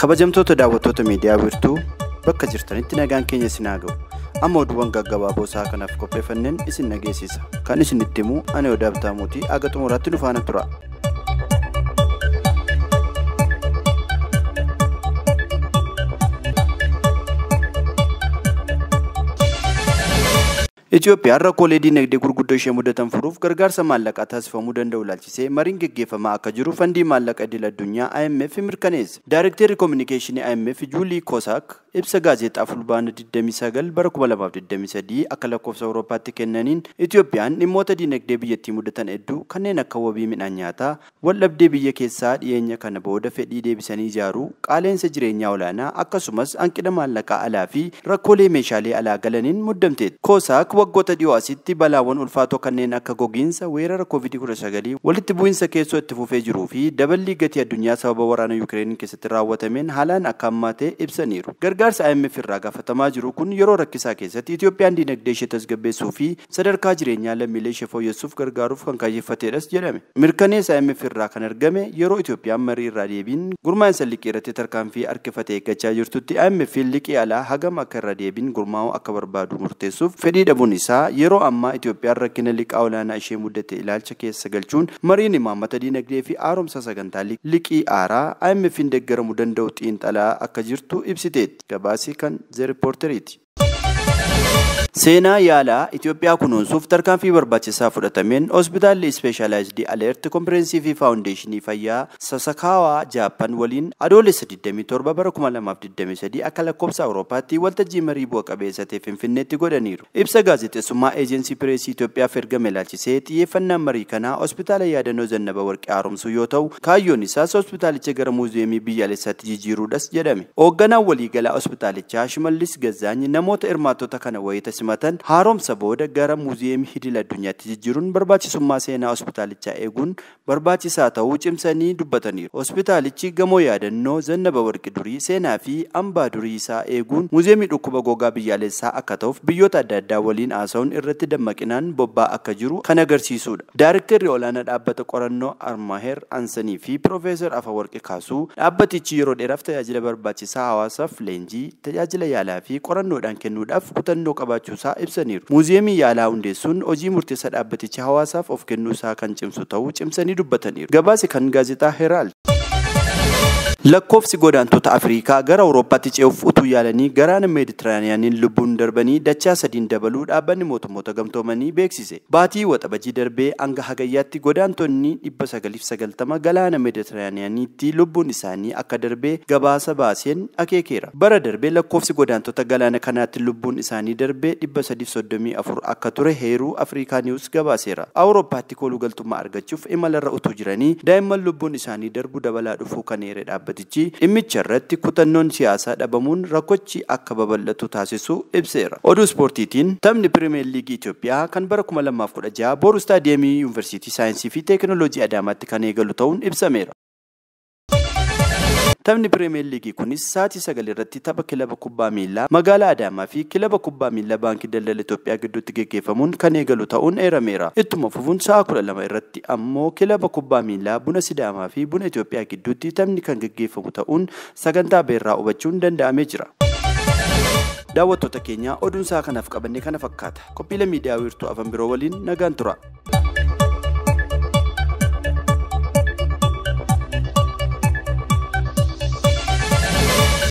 kabajamtoota daawwattoota miidiyaa Wiirtuu bakka jirtanitti nagaan keenya isin haa ga'u. Amma oduuwwan gaggabaaboo isaa kanaaf qopheeffanneen isin nageessisa. Kan isinitti himu ani Odaa Bitaamuutii aga xumuraatti nu faana tura. Itoophiyaan rakkoolee dinagdee gurguddoo ishee mudatan furuuf gargaarsa maallaqaa taasifamuu danda'u ilaalchisee mariin gaggeeffamaa akka jiru fandii maallaqa idil addunyaa IMF mirkaneesse. Daayirektarri Kominikeeshinii IMF Juulii Koosaak ibsa gaazexaa fulbaana 29 bara 2023 akka lakkoofsa Awurooppaatti kennaniin Itoophiyaan dhimmoota dinagdee biyyattii mudatan hedduu kanneen akka wabii midhaan nyaataa, waldhabdee biyya keessaa dhiyeenya kana booda fedhii deebisanii ijaaruu, qaaleensa jireenyaa olaanaa akkasumas hanqina maallaqaa alaa fi rakkoolee meeshaalee alaa galaniin muddamteetti. Koosaak waggoota dhiyoo asitti balaawwan ulfaatoo kanneen akka gogiinsa weerara COVID-19 walitti bu'iinsa keessoo itti fufee jiruu fi daballii gatii addunyaa sababa waraana Yuukireen keessatti raawwatameen haalaan akka hammaatee ibsaniiru. Gargaarsa IMF irraa gaafatamaa jiru kun yeroo rakkisaa keessatti Itoophiyaan dinagdee ishee tasgabbeessuu fi sadarkaa jireenyaa lammiilee ishee fooyyessuuf gargaaruuf kan kaayeffatedhas jedhame. Mirkaneessa IMF irraa kan argame yeroo Itoophiyaan marii irraa deebiin gurmaa'insa liqii irratti tarkaanfii harkifatee eeggachaa jirtutti IMF liqii alaa hagam akka irra deebiin gurmaa'uu akka barbaadu murteessuuf fedhii dhabuun isaa yeroo ammaa Itoophiyaan rakkina liqaa olaanaa ishee mudate ilaalcha keessa galchuun mariin imaammata dinagdee fi haaromsa sagantaa liqii haaraa IMF'n deeggaramuu danda'u xiinxalaa akka jirtu ibsiteetti. Gabaasi kan The Reporteriiti. Seenaa yaalaa Itoophiyaa kunuunsuuf tarkaanfii barbaachisaa fudhatameen hospitaalli Specialized Alert Comprehensive Foundation fayyaa Sasakaawaa Jaappaan waliin adoolessa 27 bara 2023 akka lakkoofsa Awurooppaatti waltajjii marii bu'a qabeessa ta'e Finfinneetti godhaniiru. Ibsa gaazexeessummaa Eejensii Pireesii Itoophiyaaf ergame ilaalchisee xiyyeeffannaan marii kanaa hospitaala yaadannoo Zannaba Warqee haaromsuu yoo ta'u, kaayyoon isaas hospitaalicha gara muuziyeemii biyyaalessaatti jijjiiruudhas jedhame. Hoogganaan waliigalaa hospitaalichaa Shimallis Gazzaany namoota hirmaattota kana wayita simatan haaromsa booda gara muuziyeemii idil addunyaatti jijjiiruun barbaachisummaa seenaa hospitaalichaa eeguun barbaachisaa ta'uu cimsanii dubbataniiru. Hospitaalichi gamoo yaadannoo Zannaba Warqee durii seenaa fi hambaa durii isaa eeguun muuziyeemii dhukkuba gogaa biyyaalessaa akka ta'uuf biyyoota adda addaa waliin haasa'uun irratti dammaqinaan bobba'aa akka jiru kan agarsiisudha. Daayirektarri olaanaa dhaabbata qorannoo Armaheer Ansanii fi Piroofeesar Afawarqee Kaasuu dhaabbatichi yeroo dheeraaf tajaajila barbaachisaa hawaasaaf leenjii, tajaajila yaalaa fi qorannoodhaan kennuudhaaf kutannoo qabaachuusaa ibsaniiru. Muuziyeemii yaalaa hundeessuun hojii murteessaa dhaabbaticha hawaasaaf of kennuu isaa kan cimsu ta'uu cimsanii dubbataniiru. Gabaasi kan gaazexaa Heraald. Lakkoofsi godaantota Afrikaa gara Awurooppaatti ce'uuf utuu yaalanii galaana Meeditiraaniyaaniin lubbuun darbanii dachaa 3 dabaluu dhaabbanni mootummoota gamtoomanii beeksise. Baatii waxabajii darbee hanga hagayyaatti godaantonni 990 galaana Meeditiraaniyaaniitti lubbuun isaanii akka darbee gabaasa baaseen akeekeera. Bara darbee lakkoofsi godaantota galaana kanaatti lubbuun isaanii darbee 334 akka ture heeruu Afrikaa Niwus gabaaseera. Awurooppaatti kooluu galtummaa argachuuf imalarra utuu jiranii daa'imman lubbuun isaanii darbu dabalaa dhufuu kan heere dhaabbatichi dhimmicha irratti kutannoon siyaasaa dhabamuun rakkochi akka babal'atu taasisuu ibseera. Oduu ispoortiitiin taphni Pirimeer Liigii Itoophiyaa kan bara 2016 boru istaadiyeemii Yuunivarsiitii Saayinsii fi Teekinooloojii Adaamaatti kan eegalu ta'uun ibsameera. Taphni Pirimeer Liigii kunis sa'aatii 9 irratti tapha kilaba kubbaa miilaa magaalaa Adaamaa fi kilaba kubbaa miilaa Baankii Daldala Itoophiyaa gidduutti gaggeeffamuun kan eegalu ta'uun eerameera. Ittuma fufuun sa'a 12 irratti ammoo kilaba kubbaa miilaa Buna Sidaamaa fi Buna Itoophiyaa gidduutti taphni kan gaggeeffamu ta'uun sagantaa beerraa hubachuun danda'amee jira. Daawwattoota keenya oduun isaa kanaaf qabanne kana fakkaata. Qophiilee miidiyaa Wiirtuu afaan biroo waliin nagaan tura.